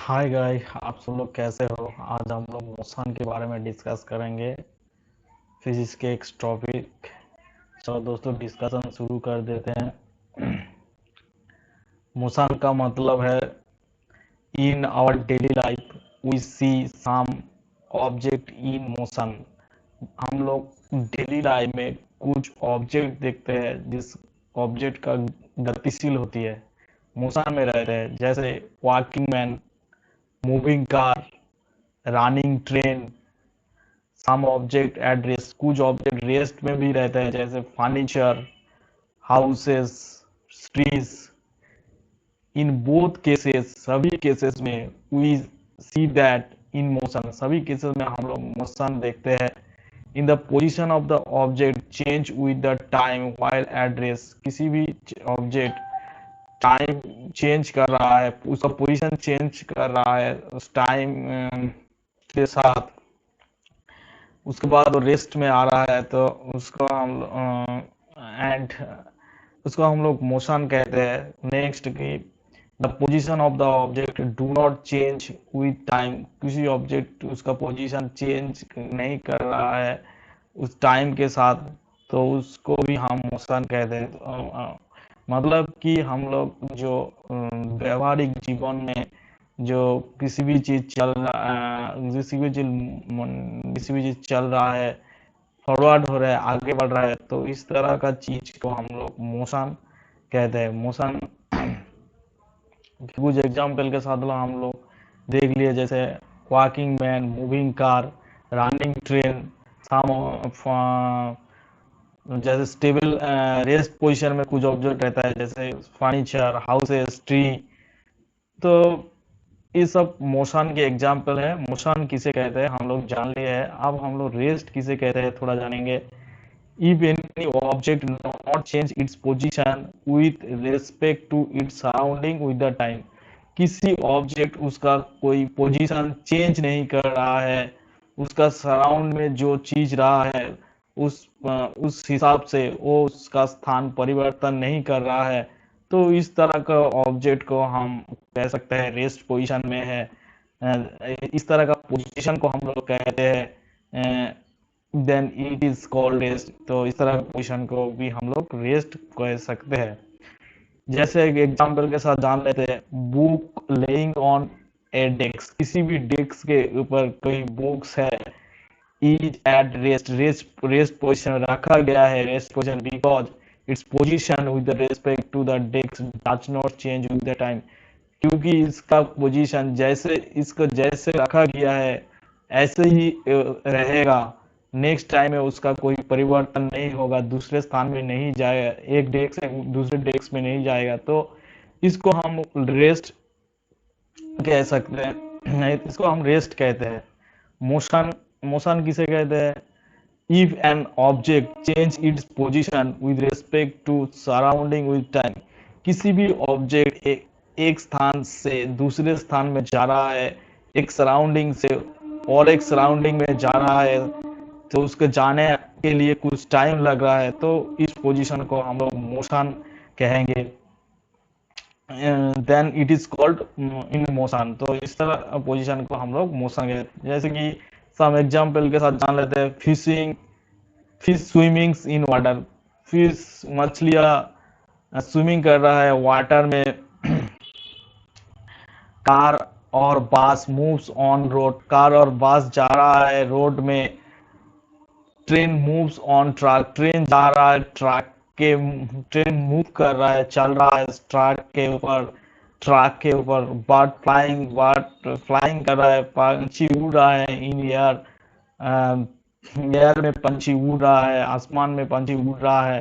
Hi guys, आप सब लोग कैसे हो। आज हम लोग मोशन के बारे में डिस्कस करेंगे, फिजिक्स के एक टॉपिक। चलो दोस्तों, डिस्कशन शुरू कर देते हैं। मोशन का मतलब है in our daily life we see some object in motion. हम लोग डेली लाइफ में कुछ ऑब्जेक्ट देखते हैं जिस ऑब्जेक्ट का गतिशील होती है, मोशन में रहते हैं, जैसे walking man, moving car, running train. Some object at rest, कुछ ऑब्जेक्ट रेस्ट में भी रहते हैं, जैसे furniture, houses, trees. In both cases, सभी केसेस में we see that in motion, सभी केसेस में हम लोग मोशन देखते हैं। In the position of the object change with the time while at rest, किसी भी ऑब्जेक्ट टाइम चेंज कर रहा है, उसका पोजीशन चेंज कर रहा है उस टाइम के साथ। उसके बाद वो रेस्ट में आ रहा है तो उसको हम एंड उसको हम लोग मोशन कहते हैं। नेक्स्ट की the position of the object do not change with time, किसी ऑब्जेक्ट उसका पोजीशन चेंज नहीं कर रहा है उस टाइम के साथ, तो उसको भी हम मोशन कहते हैं। मतलब कि हम लोग जो व्यवहारिक जीवन में जो किसी भी चीज चल रहा किसी भी चीज चल रहा है, फॉरवर्ड हो रहा है, आगे बढ़ रहा है, तो इस तरह का चीज को हम लोग मोशन कहते हैं। मोशन कुछ एग्जाम्पल के साथ हम लोग देख लिए, जैसे walking man, moving car, running train. जैसे स्टेबल रेस्ट पोजीशन में कुछ ऑब्जेक्ट रहता है, जैसे फर्नीचर, हाउसेस, ट्री। तो ये सब मोशन के एग्जाम्पल है। मोशन किसे कहते हैं हम लोग जान लिए हैं, अब हम लोग रेस्ट किसे कहते हैं थोड़ा जानेंगे। If any object not change its position with respect to its surrounding with the time, किसी ऑब्जेक्ट उसका कोई पोजीशन चेंज नहीं कर रहा है, उसका सराउंड में जो चीज रहा है उस हिसाब से वो उसका स्थान परिवर्तन नहीं कर रहा है, तो इस तरह का ऑब्जेक्ट को हम कह सकते हैं रेस्ट पोजीशन में है। इस तरह का पोजीशन को हम लोग कहते हैं then it is called rest. तो इस तरह के पोजीशन को भी हम लोग रेस्ट कह सकते हैं। जैसे एक एग्जांपल के साथ जान लेते हैं, book lying on a desk, किसी भी डेस्क के ऊपर कोई बुक्स है, is at rest, rest position रखा गया है, rest position because its position with respect to the desk does not change with the time, क्योंकि इसका पोजीशन जैसे इसको जैसे रखा गया है ऐसे ही रहेगा, नेक्स्ट टाइम में उसका कोई परिवर्तन नहीं होगा, दूसरे स्थान में नहीं जाएगा, एक डेस्क से दूसरे डेस्क में नहीं जाएगा, तो इसको हम रेस्ट कह सकते हैं। इसको हम रेस्ट कहते हैं। मोशन, मोशन किसे कहते हैं। If an object change its position with respect to surrounding with time, किसी भी ऑब्जेक्ट एक स्थान से दूसरे स्थान में जा रहा है, एक सराउंडिंग से और एक सराउंडिंग में जा रहा है, तो उसके जाने के लिए कुछ टाइम लग रहा है, तो इस पोजीशन को हम लोग मोशन कहेंगे। Then it is called in motion, तो इस तरह पोजीशन को हम लोग मोशन कहते हैं। जैसे कि सम एग्जांपल के साथ जान लेते हैं, fishing, fish swimmings in water, fish मछलियां स्विमिंग कर रहा है वाटर में। कार और बस मूव्स ऑन रोड, कार और बस जा रहा है रोड में। Train moves on track, train जा रहा है ट्रैक के, ट्रेन मूव कर रहा है, चल रहा है ट्रैक के ऊपर, ट्रैक के ऊपर। बर्ड फ्लाइंग, बर्ड फ्लाइंग कर रहा है, पंछी उड़ रहा है इन एयर, एयर में पंछी उड़ रहा है, आसमान में पंछी उड़ रहा है।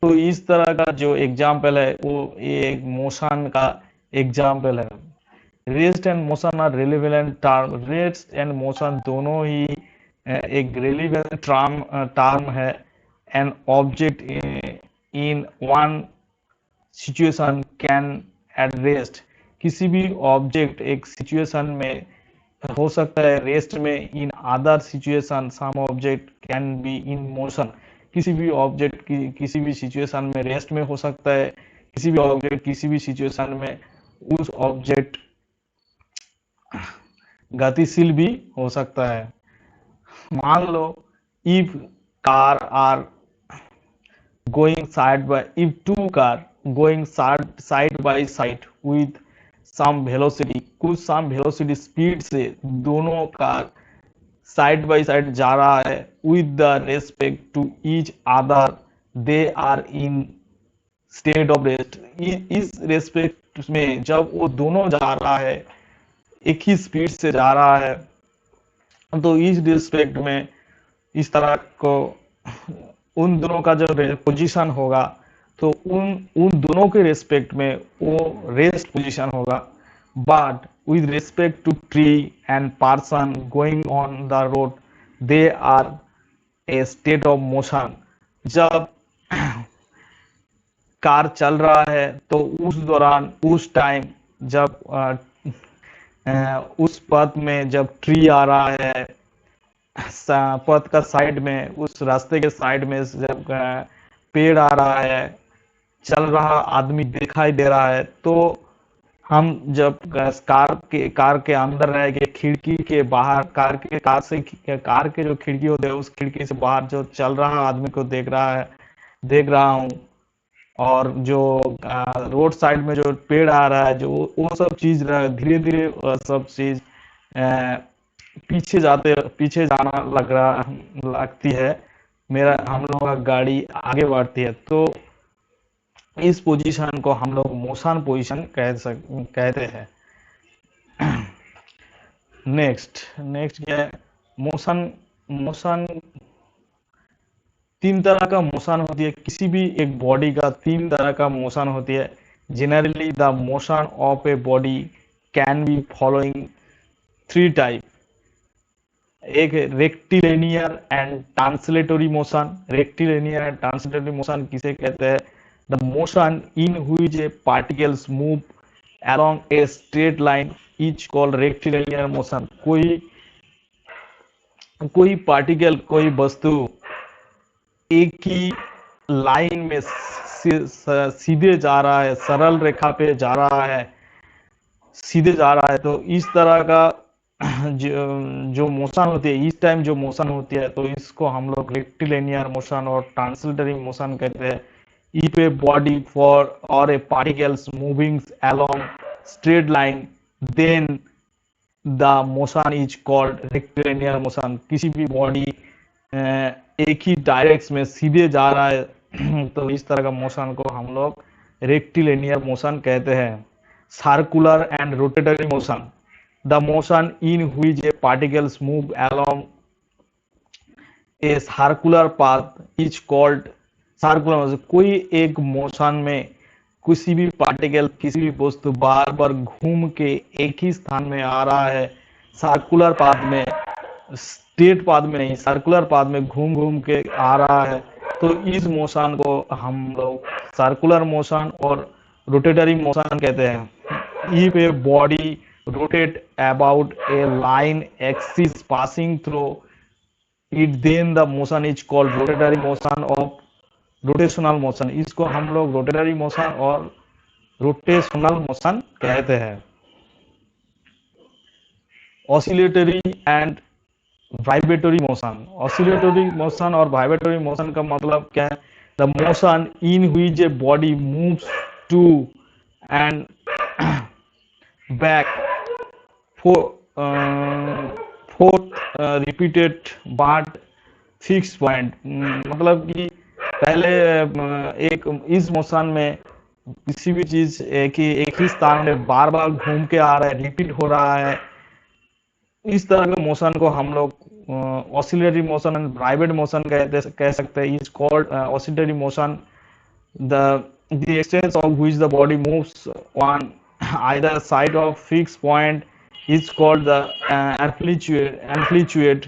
तो इस तरह का जो एग्जाम्पल है वो एक मोशन का एग्जाम्पल है। Rest and motion are relevant term, rest and motion दोनों ही एक रिलेवेंट टर्म है। An object in one situation can at rest, किसी भी ऑब्जेक्ट एक सिचुएशन में हो सकता है रेस्ट में। In other situation some object can be in motion, किसी भी ऑब्जेक्ट की किसी भी सिचुएशन में रेस्ट में हो सकता है, किसी भी ऑब्जेक्ट किसी भी सिचुएशन में उस ऑब्जेक्ट गतिशील भी हो सकता है। मान लो if car are going side by if two car going side by side with some velocity, कुछ some velocity speed से दोनों कार साइड बाई साइड जा रहा है with the respect to each other, they are in state of rest। इस respect में जब वो दोनों जा रहा है, एक ही स्पीड से जा रहा है, तो इस रिस्पेक्ट में इस तरह को उन दोनों का जो पोजीशन होगा, तो उन उन दोनों के रेस्पेक्ट में वो रेस्ट पोजीशन होगा। But with respect to tree and person going on the road, they are a state of motion. जब कार चल रहा है तो उस दौरान, उस टाइम जब उस पथ में जब ट्री आ रहा है, पथ का साइड में, उस रास्ते के साइड में जब पेड़ आ रहा है, चल रहा आदमी दिखाई दे रहा है, तो हम जब कार के अंदर रह के खिड़की के बाहर, कार के जो खिड़की होते हैं, उस खिड़की से बाहर जो चल रहा आदमी को देख रहा हूँ, और जो रोड साइड में जो पेड़ आ रहा है, जो वो सब चीज धीरे धीरे सब चीज पीछे जाना लगती है। हम लोग का गाड़ी आगे बढ़ती है, तो इस पोजीशन को हम लोग मोशन पोजीशन कहते हैं। नेक्स्ट क्या है? मोशन तीन तरह का मोशन होती है। किसी भी एक बॉडी का तीन तरह का मोशन होती है। Generally the motion of a body can be following three type. एक rectilinear and translatory motion. Rectilinear and translatory motion किसे कहते हैं? The motion in which a particles move along a straight line is called rectilinear motion. कोई particle, कोई वस्तु एक ही line में सीधे जा रहा है, सरल रेखा पे जा रहा है, सीधे जा रहा है, तो इस तरह का जो मोशन होती है, इस टाइम जो मोशन होती है, तो इसको हम लोग रेक्टिलिनियर मोशन और ट्रांसलेटरी मोशन कहते हैं। इफ ए बॉडी फॉर और a particles moving along straight line, then the motion is called rectilinear motion. किसी भी बॉडी एक ही डायरेक्ट में सीधे जा रहा है तो इस तरह का मोशन को हम लोग रेक्टिलिनियर मोशन कहते हैं। Circular and rotatory motion, the motion in which a particles move along a circular path is called circular motion. कोई एक मोशन में किसी भी पार्टिकल, किसी भी वस्तु बार बार घूम के एक ही स्थान में आ रहा है, सर्कुलर पाथ में, स्ट्रेट पाथ में नहीं, सर्कुलर पाथ में घूम घूम के आ रहा है, तो इस मोशन को हम लोग सर्कुलर मोशन और रोटेटरी मोशन कहते हैं। If a body rotate about a line axis passing through it, then the motion is called rotatory motion or rotational motion। इसको हम लोग रोटेटरी मोशन और रोटेशनल मोशन कहते हैं। Oscillatory and vibratory motion. Oscillatory motion और vibratory motion का मतलब क्या है? The motion in which a body moves to and back repeated about fix point. मतलब कि पहले एक इस मोशन में किसी भी चीज एक ही स्थान में बार बार घूम के आ रहा है, रिपीट हो रहा है, इस तरह के मोशन को हम लोग oscillatory motion and vibrate motion कह सकते हैं। Is called oscillatory motion the expanse of which the body moves on either side of fixed point is called the amplitude।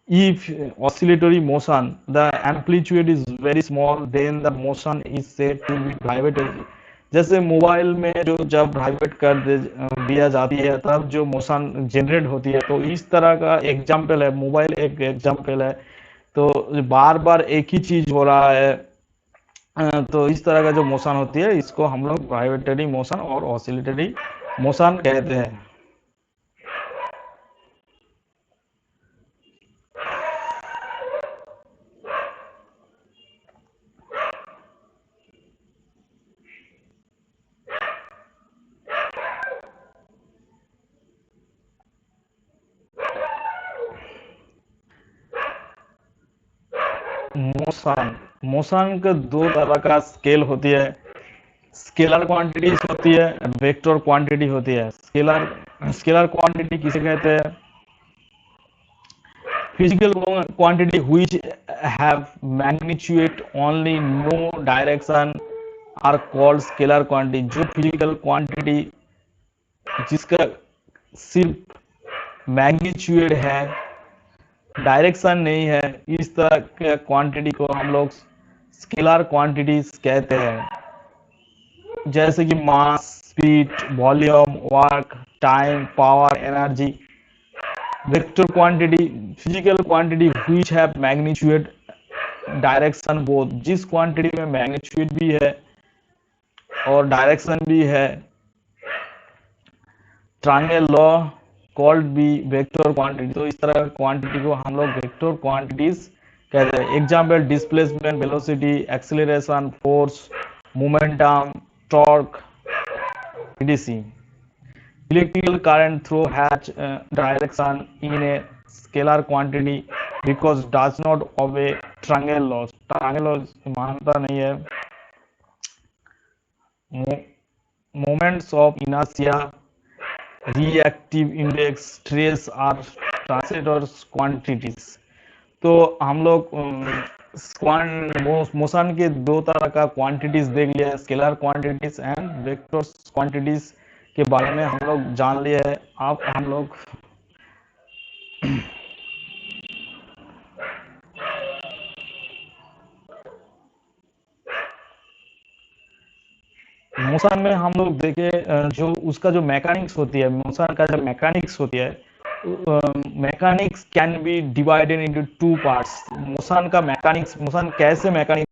If oscillatory motion, the amplitude is very small, then the motion is said to be vibratory। जैसे mobile में जो जब vibrate कर दिया जाती है तब जो मोशन जनरेट होती है, तो इस तरह का एग्जाम्पल है, मोबाइल एक एग्जाम्पल है। तो बार बार एक ही चीज हो रहा है, तो इस तरह का जो मोशन होती है, इसको हम लोग वाइब्रेटरी मोशन और ऑसिलेटरी मोशन कहते हैं। मोशन मोशन के दो तरह का स्केल होती है। स्केलर क्वांटिटीज होती है, वेक्टर क्वांटिटी होती है। स्केलर स्केलर क्वांटिटी किसे कहते हैं? Physical quantity which have magnitude only no direction are called scalar quantity। जो फिजिकल क्वांटिटी जिसका सिर्फ मैग्नीट्यूड है, डायरेक्शन नहीं है, इस तरह के क्वांटिटी को हम लोग स्केलर क्वांटिटीज कहते हैं। जैसे कि mass, speed, volume, work, time, power, energy. Vector quantity physical quantity which have magnitude direction both. जिस क्वांटिटी में मैग्नीट्यूड भी है और डायरेक्शन भी है, ट्रायंगल लॉ कॉल्ड भी वेक्टर क्वांटिटी। तो इस तरह क्वांटिटी को हम लोग वेक्टर क्वांटिटीज कहते हैं। Example displacement, velocity, acceleration, force, momentum, torque, etc. Electrical current through has direction in a scalar quantity because does not obey triangle laws। triangle laws मानता नहीं है। Moments of inertia, reactive index, stress are translators quantities। तो हम लोग motion के दो तरह का क्वांटिटीज देख लिया है, scalar quantities and vector quantities के बारे में हम लोग जान लिए हैं। अब हम लोग मोशन में हम लोग देखे जो उसका जो मैकेनिक्स होती है, मोशन का जो मैकेनिक्स होती है, mechanics can be divided into two parts. Motion का मैकेनिक्स, मोशन कैसे मैकेनिक्स